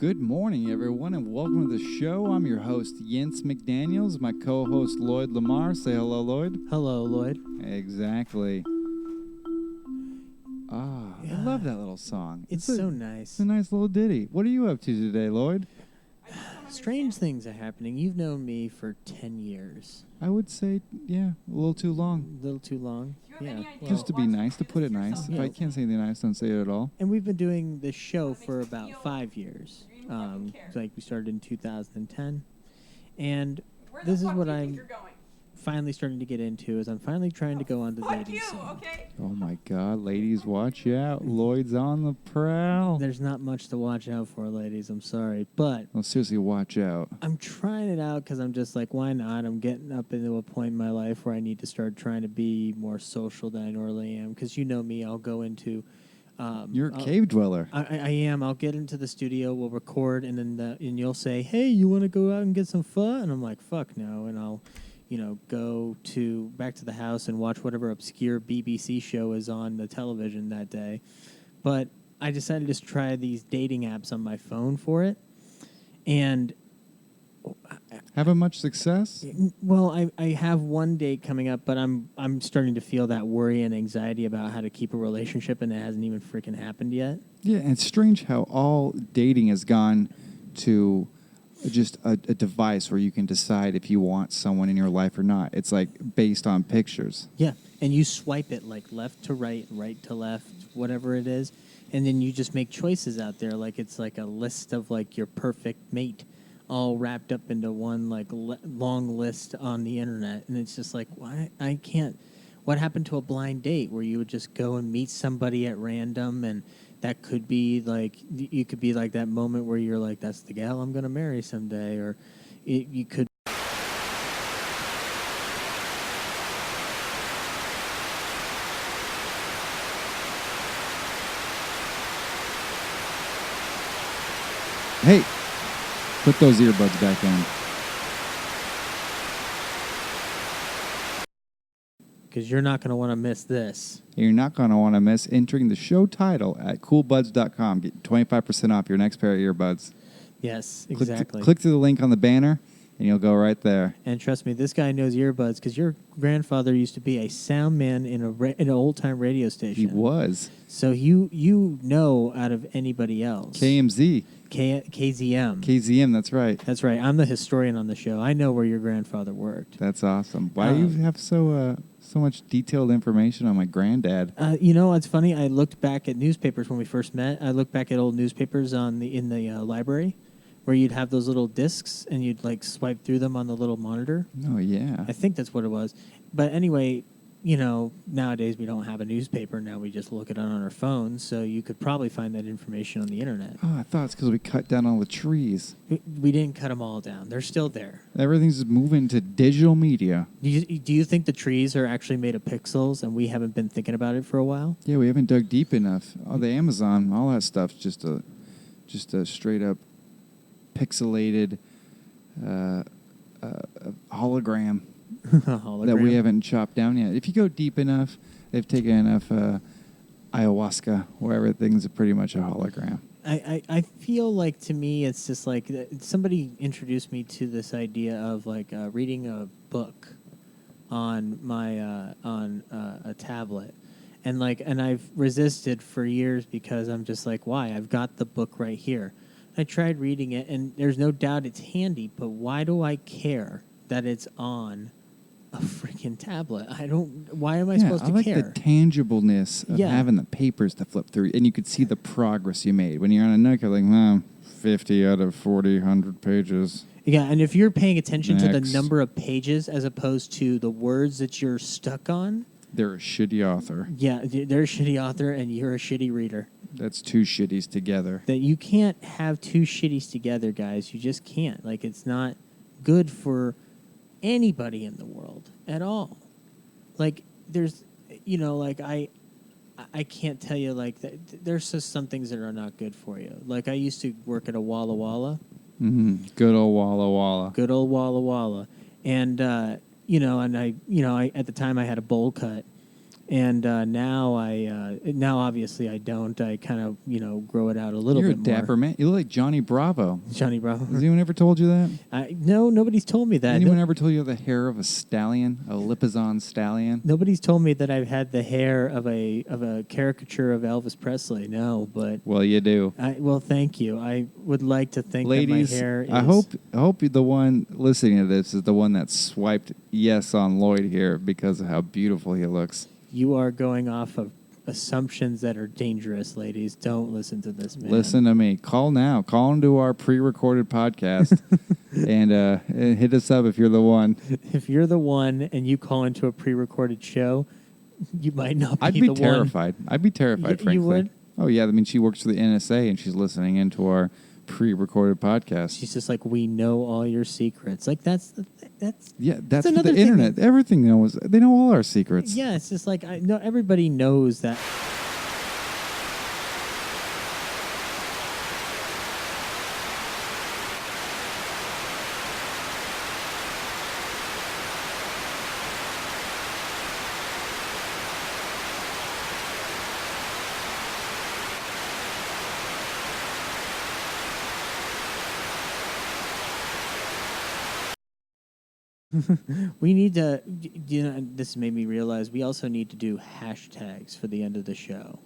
Good morning, everyone, and welcome to the show. I'm your host, Jens McDaniels. My co-host, Lloyd LAMAR. Say hello, Lloyd. Hello, Lloyd. Exactly. I love that little song. It's so nice. It's a nice little ditty. What are you up to today, Lloyd? Strange things are happening. You've known me for 10 years. I would say, yeah, a little too long. A little too long. Yeah. Just to be nice, to put it nice. If I can't say anything nice, don't say it at all. And we've been doing this show for about 5 years. Like we started in 2010. And this is what I'm finally starting to get into, is I'm finally trying to go on the dating scene. Oh my God, ladies, watch out. Lloyd's on the prowl. There's not much to watch out for, ladies. I'm sorry. But Well, seriously, watch out. I'm trying it out because I'm just like, why not? I'm getting up into a point in my life where I need to start trying to be more social than I normally am. Because you know me, I'll go into... You're a cave dweller. I am. I'll get into the studio, we'll record, and then and you'll say, hey, you want to go out and get some pho? And I'm like, fuck no. And I'll... go back to the house and watch whatever obscure BBC show is on the television that day. But I decided to try these dating apps on my phone for it. And... Having much success? Well, I have one date coming up, but I'm starting to feel that worry and anxiety about how to keep a relationship, and it hasn't even freaking happened yet. Yeah, and it's strange how all dating has gone to... just a device where you can decide if you want someone in your life or not. It's like based on pictures. Yeah, and you swipe it like left to right, right to left, whatever it is, and then you just make choices out there. Like it's like a list of like your perfect mate, all wrapped up into one like long list on the internet. And it's just like, why I can't. What happened to a blind date where you would just go and meet somebody at random, and that could be like, you could be like that moment where you're like, that's the gal I'm going to marry someday. Or you could. Hey, put those earbuds back in. Because you're not going to want to miss this. You're not going to want to miss entering the show title at coolbuds.com. Get 25% off your next pair of earbuds. Yes, exactly. Click to the link on the banner, and you'll go right there. And trust me, this guy knows earbuds because your grandfather used to be a sound man in an old-time radio station. He was. So you know out of anybody else. KMZ. KZM. KZM, that's right. That's right. I'm the historian on the show. I know where your grandfather worked. That's awesome. Why do you have so much detailed information on my granddad? It's funny. I looked back at newspapers when we first met. I looked back at old newspapers in the library, where you'd have those little discs and you'd like swipe through them on the little monitor. Oh yeah. I think that's what it was. But anyway, nowadays we don't have a newspaper. Now we just look it on our phones. So you could probably find that information on the internet. Oh, I thought it's because we cut down all the trees. We didn't cut them all down. They're still there. Everything's moving to digital media. Do you think the trees are actually made of pixels and we haven't been thinking about it for a while? Yeah, we haven't dug deep enough. Oh, the Amazon, all that stuff's just a straight up pixelated hologram. That we haven't chopped down yet. If you go deep enough, they've taken enough ayahuasca where everything's pretty much a hologram. I feel like, to me, it's just like somebody introduced me to this idea of like reading a book on my a tablet, and I've resisted for years because I'm just like, why? I've got the book right here. I tried reading it, and there's no doubt it's handy, but why do I care that it's on a freaking tablet? Why am I supposed to care? I like the tangibleness of having the papers to flip through, and you could see the progress you made. When you're on a Nook, you're like, 50 out of 40, 100 pages. Yeah, and if you're paying attention to the number of pages as opposed to the words that you're stuck on... They're a shitty author. Yeah, they're a shitty author, and you're a shitty reader. That's two shitties together. That you can't have two shitties together, guys. You just can't. Like, it's not good for anybody in the world at all. Like, there's, I can't tell you, like, there's just some things that are not good for you. Like, I used to work at a Walla Walla. Mm-hmm. Good old Walla Walla. Good old Walla Walla. And, I at the time I had a bowl cut, And now now obviously I don't. I kind of grow it out a little You're bit a dapper more. man. You look like Johnny Bravo. Johnny Bravo. Has anyone ever told you that? No, nobody's told me that. Anyone ever told you the hair of a stallion, a Lipizan stallion? Nobody's told me that I've had the hair of a caricature of Elvis Presley. No, but Well, you do. well, thank you. I would like to think Ladies, that my hair is. I hope the one listening to this is the one that swiped yes on Lloyd here because of how beautiful he looks. You are going off of assumptions that are dangerous, ladies. Don't listen to this man. Listen to me. Call now. Call into our pre-recorded podcast and hit us up if you're the one. If you're the one and you call into a pre-recorded show, you might not be I'd the be one. terrified. I'd be terrified, frankly. You would? Oh, yeah. I mean, she works for the NSA and she's listening into our pre-recorded podcast. She's just like, we know all your secrets. Like that's That's for another the thing internet. Everything knows. They know all our secrets. Yeah, it's just like I know everybody knows that. We need to, this made me realize we also need to do hashtags for the end of the show.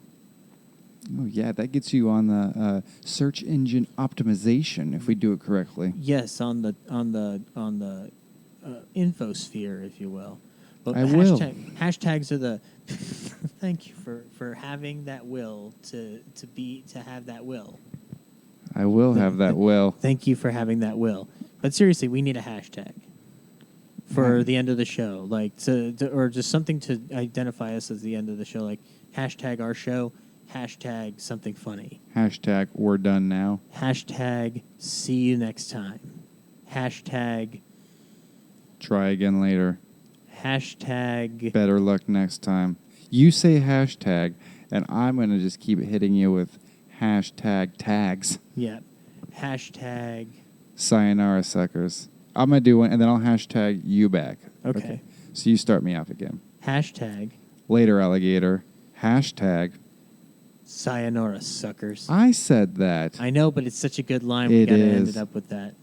Oh, yeah. That gets you on the search engine optimization if we do it correctly. Yes, on the infosphere, if you will. But I will. Hashtags are the. Thank you for having that will to have that will. I will have that will. Thank you for having that will. But seriously, we need a hashtag for the end of the show, like or just something to identify us as the end of the show, like hashtag our show, hashtag something funny, Hashtag we're done now. hashtag see you next time, hashtag Try again later. hashtag Better luck next time. You say hashtag, and I'm going to just keep hitting you with hashtag tags. yeah, hashtag Sayonara suckers. I'm going to do one, and then I'll hashtag you back. Okay. So you start me off again. hashtag Later, alligator. Hashtag. sayonara suckers. I said that. I know, but it's such a good line. We It gotta end is. it up with that.